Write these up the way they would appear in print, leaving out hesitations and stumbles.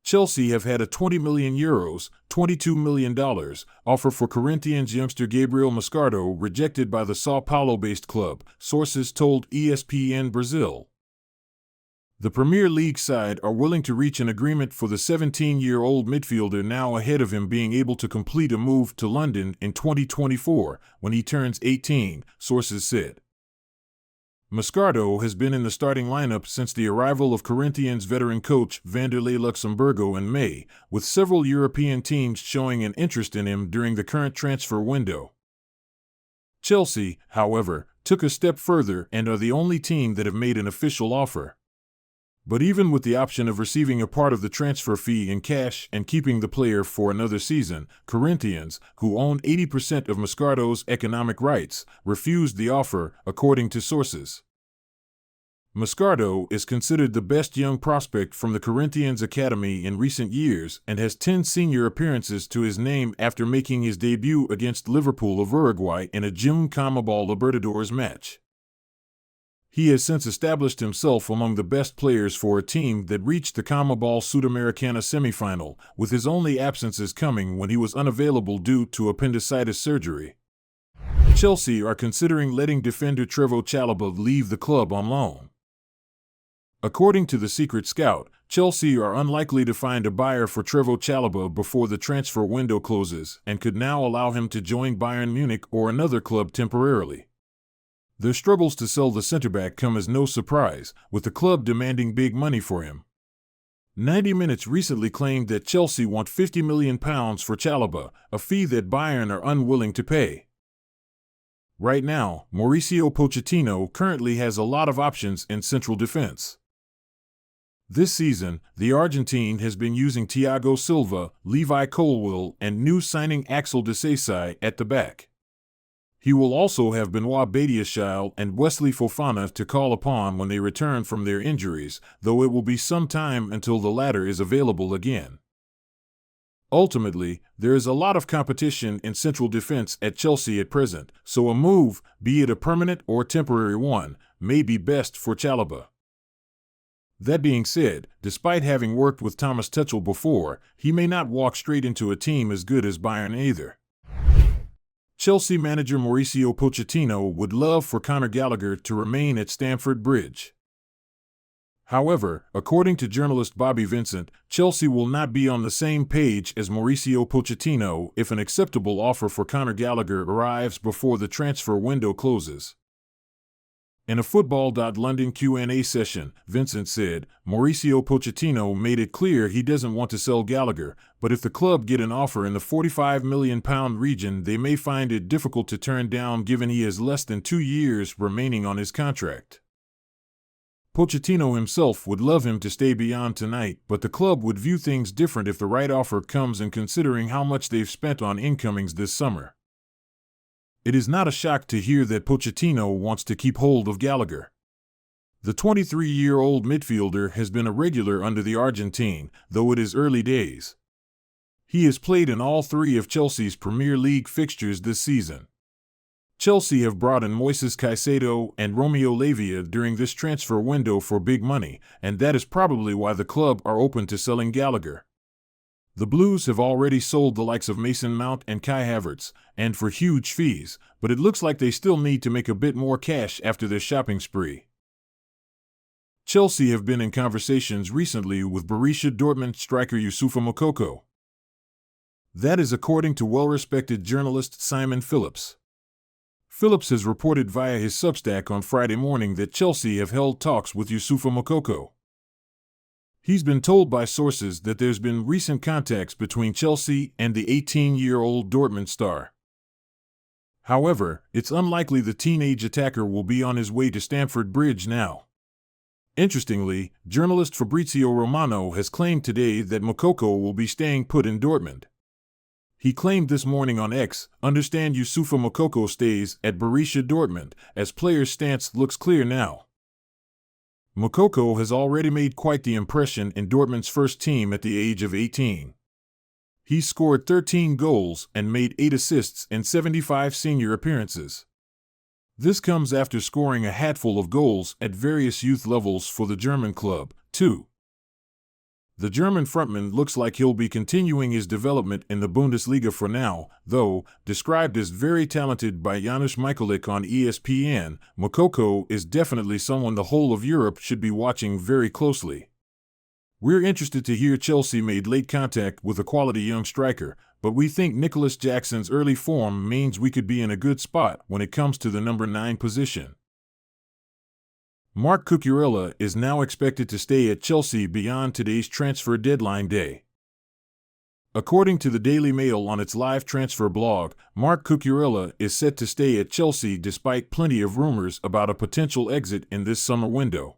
Chelsea have had a €20 million, $22 million offer for Corinthians youngster Gabriel Moscardo rejected by the Sao Paulo-based club, sources told ESPN Brazil. The Premier League side are willing to reach an agreement for the 17-year-old midfielder, now ahead of him being able to complete a move to London in 2024 when he turns 18, sources said. Moscardo has been in the starting lineup since the arrival of Corinthians veteran coach Vanderlei Luxemburgo in May, with several European teams showing an interest in him during the current transfer window. Chelsea, however, took a step further and are the only team that have made an official offer. But even with the option of receiving a part of the transfer fee in cash and keeping the player for another season, Corinthians, who own 80% of Moscardo's economic rights, refused the offer, according to sources. Moscardo is considered the best young prospect from the Corinthians academy in recent years and has 10 senior appearances to his name after making his debut against Liverpool of Uruguay in a June CONMEBOL Libertadores match. He has since established himself among the best players for a team that reached the CONMEBOL Sudamericana semifinal, with his only absences coming when he was unavailable due to appendicitis surgery. Chelsea are considering letting defender Trevoh Chalobah leave the club on loan. According to the Secret Scout, Chelsea are unlikely to find a buyer for Trevoh Chalobah before the transfer window closes and could now allow him to join Bayern Munich or another club temporarily. Their struggles to sell the centre-back come as no surprise, with the club demanding big money for him. 90 Minutes recently claimed that Chelsea want £50 million for Chalobah, a fee that Bayern are unwilling to pay. Right now, Mauricio Pochettino currently has a lot of options in central defense. This season, the Argentine has been using Thiago Silva, Levi Colwill, and new signing Axel Disasi at the back. He will also have Benoit Badiashile and Wesley Fofana to call upon when they return from their injuries, though it will be some time until the latter is available again. Ultimately, there is a lot of competition in central defense at Chelsea at present, so a move, be it a permanent or temporary one, may be best for Chalobah. That being said, despite having worked with Thomas Tuchel before, he may not walk straight into a team as good as Bayern either. Chelsea manager Mauricio Pochettino would love for Conor Gallagher to remain at Stamford Bridge. However, according to journalist Bobby Vincent, Chelsea will not be on the same page as Mauricio Pochettino if an acceptable offer for Conor Gallagher arrives before the transfer window closes. In a Football.London Q&A session, Vincent said, Mauricio Pochettino made it clear he doesn't want to sell Gallagher, but if the club get an offer in the £45 million region, they may find it difficult to turn down given he has less than 2 years remaining on his contract. Pochettino himself would love him to stay beyond tonight, but the club would view things different if the right offer comes and considering how much they've spent on incomings this summer. It is not a shock to hear that Pochettino wants to keep hold of Gallagher. The 23-year-old midfielder has been a regular under the Argentine, though it is early days. He has played in all 3 of Chelsea's Premier League fixtures this season. Chelsea have brought in Moises Caicedo and Romeo Lavia during this transfer window for big money, and that is probably why the club are open to selling Gallagher. The Blues have already sold the likes of Mason Mount and Kai Havertz, and for huge fees, but it looks like they still need to make a bit more cash after their shopping spree. Chelsea have been in conversations recently with Borussia Dortmund striker Youssoufa Moukoko. That is according to well-respected journalist Simon Phillips. Phillips has reported via his Substack on Friday morning that Chelsea have held talks with Youssoufa Moukoko. He's been told by sources that there's been recent contacts between Chelsea and the 18-year-old Dortmund star. However, it's unlikely the teenage attacker will be on his way to Stamford Bridge now. Interestingly, journalist Fabrizio Romano has claimed today that Moukoko will be staying put in Dortmund. He claimed this morning on X, understand Youssoufa Moukoko stays at Borussia Dortmund, as player's stance looks clear now. Moukoko has already made quite the impression in Dortmund's first team at the age of 18. He scored 13 goals and made 8 assists in 75 senior appearances. This comes after scoring a hatful of goals at various youth levels for the German club, too. The German frontman looks like he'll be continuing his development in the Bundesliga for now, though, described as very talented by Janusz Michalik on ESPN, Moukoko is definitely someone the whole of Europe should be watching very closely. We're interested to hear Chelsea made late contact with a quality young striker, but we think Nicolas Jackson's early form means we could be in a good spot when it comes to the number 9 position. Marc Cucurella is now expected to stay at Chelsea beyond today's transfer deadline day. According to the Daily Mail on its live transfer blog, Marc Cucurella is set to stay at Chelsea despite plenty of rumors about a potential exit in this summer window.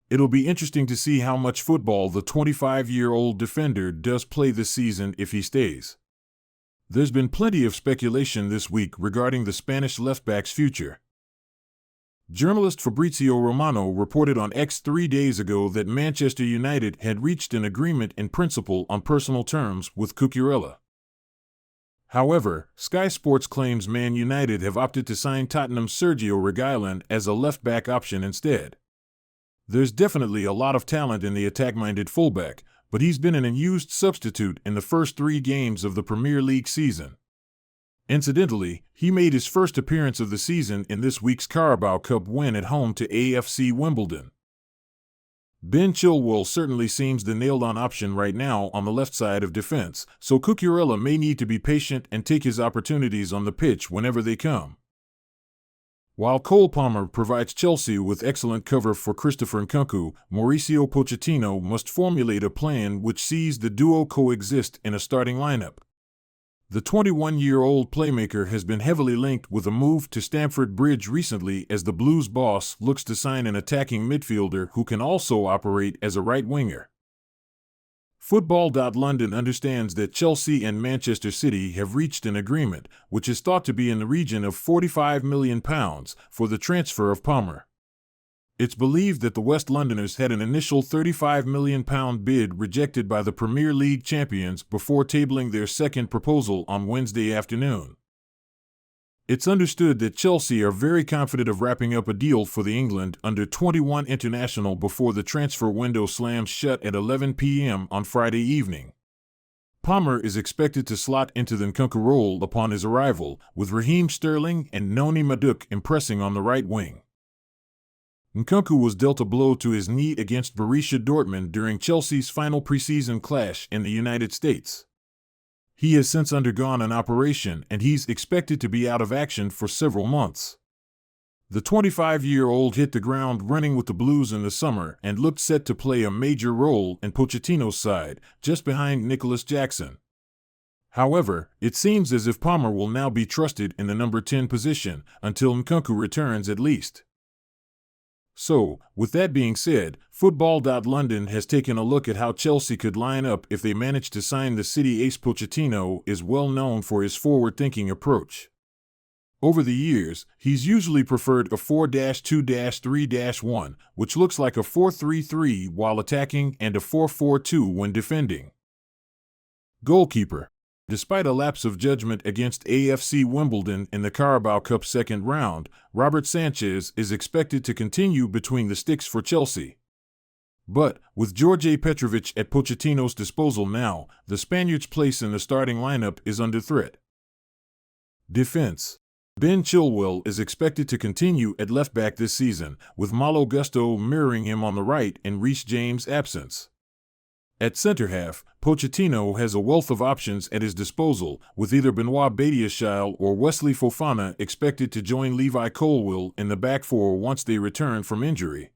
It'll be interesting to see how much football the 25-year-old defender does play this season if he stays. There's been plenty of speculation this week regarding the Spanish left-back's future. Journalist Fabrizio Romano reported on X 3 days ago that Manchester United had reached an agreement in principle on personal terms with Cucurella. However, Sky Sports claims Man United have opted to sign Tottenham's Sergio Reguilón as a left-back option instead. There's definitely a lot of talent in the attack-minded fullback, but he's been an unused substitute in the first 3 games of the Premier League season. Incidentally, he made his first appearance of the season in this week's Carabao Cup win at home to AFC Wimbledon. Ben Chilwell certainly seems the nailed-on option right now on the left side of defense, so Cucurella may need to be patient and take his opportunities on the pitch whenever they come. While Cole Palmer provides Chelsea with excellent cover for Christopher Nkunku, Mauricio Pochettino must formulate a plan which sees the duo coexist in a starting lineup. The 21-year-old playmaker has been heavily linked with a move to Stamford Bridge recently as the Blues boss looks to sign an attacking midfielder who can also operate as a right winger. Football.London understands that Chelsea and Manchester City have reached an agreement, which is thought to be in the region of £45 million, for the transfer of Palmer. It's believed that the West Londoners had an initial £35 million bid rejected by the Premier League champions before tabling their second proposal on Wednesday afternoon. It's understood that Chelsea are very confident of wrapping up a deal for the England under-21 international before the transfer window slams shut at 11 p.m. on Friday evening. Palmer is expected to slot into the Nkunku role upon his arrival, with Raheem Sterling and Noni Madueke impressing on the right wing. Nkunku was dealt a blow to his knee against Borussia Dortmund during Chelsea's final preseason clash in the United States. He has since undergone an operation and he's expected to be out of action for several months. The 25-year-old hit the ground running with the Blues in the summer and looked set to play a major role in Pochettino's side, just behind Nicolas Jackson. However, it seems as if Palmer will now be trusted in the number 10 position, until Nkunku returns at least. So, with that being said, Football.London has taken a look at how Chelsea could line up if they manage to sign the City ace. Pochettino is well known for his forward-thinking approach. Over the years, he's usually preferred a 4-2-3-1, which looks like a 4-3-3 while attacking and a 4-4-2 when defending. Goalkeeper. Despite a lapse of judgment against AFC Wimbledon in the Carabao Cup second round, Robert Sanchez is expected to continue between the sticks for Chelsea. But, with George Petrovic at Pochettino's disposal now, the Spaniard's place in the starting lineup is under threat. Defense. Ben Chilwell is expected to continue at left-back this season, with Malo Gusto mirroring him on the right in Reece James' absence. At centre-half, Pochettino has a wealth of options at his disposal, with either Benoit Badiashile or Wesley Fofana expected to join Levi Colwill in the back four once they return from injury.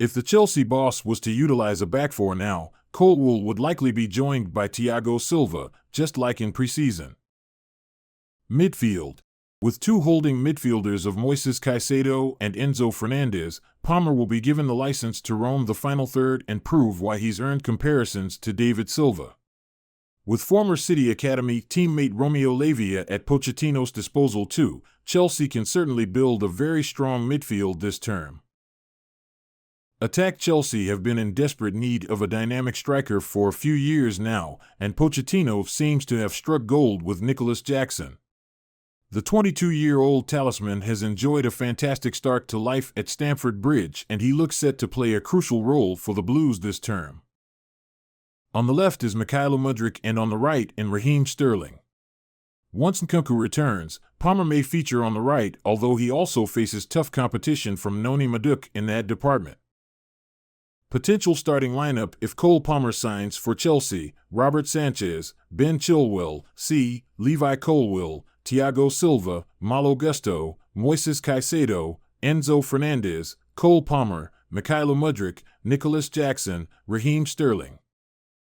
If the Chelsea boss was to utilize a back four now, Colwill would likely be joined by Thiago Silva, just like in preseason. Midfield. With 2 holding midfielders of Moises Caicedo and Enzo Fernandez, Palmer will be given the license to roam the final third and prove why he's earned comparisons to David Silva. With former City Academy teammate Romeo Lavia at Pochettino's disposal too, Chelsea can certainly build a very strong midfield this term. Attack. Chelsea have been in desperate need of a dynamic striker for a few years now, and Pochettino seems to have struck gold with Nicolas Jackson. The 22-year-old talisman has enjoyed a fantastic start to life at Stamford Bridge, and he looks set to play a crucial role for the Blues this term. On the left is Mykhailo Mudryk and on the right in Raheem Sterling. Once Nkunku returns, Palmer may feature on the right, although he also faces tough competition from Noni Madueke in that department. Potential starting lineup if Cole Palmer signs for Chelsea: Robert Sanchez, Ben Chilwell, Levi Colwill, Thiago Silva, Malo Gusto, Moises Caicedo, Enzo Fernandez, Cole Palmer, Mykhailo Mudryk, Nicholas Jackson, Raheem Sterling.